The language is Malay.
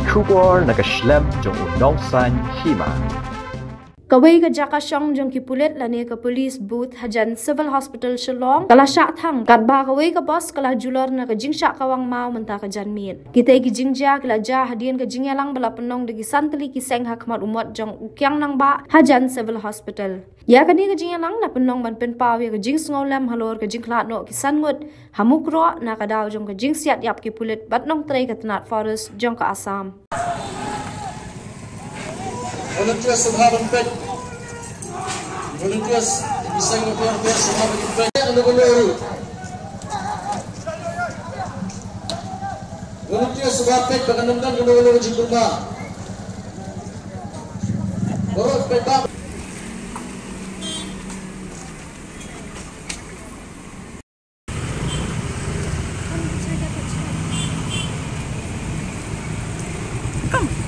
Kubor nakaslem jong unongsan hima. Kawai ka jaka syong jong kipulit lani ka police booth hajan civil hospital Shillong kala syak thang kat ba kawai ka boss kala julor na ka jing syak kawang mau menta ka jan mit kita ki jing ja kala ja hadian ka jing yalang bala penong de ki santli ki seng hak mat umot jong ukyang nang ba hajan civil hospital ya kani ka jing yalang na penong man pen paw ya ka jing sngolam halor ka jing klat no ki sangut hamuk ro na ka daw jong ka jing siat yap kipulit bat nong trai ka tanat forest jong ka Assam. Volunteers Subhaban Pet. Volunteers bisa ngomong Subhaban Pet anu gulu. Volunteers Subhaban Pet bakanundan gulu jikurma. Borot Pet. Come.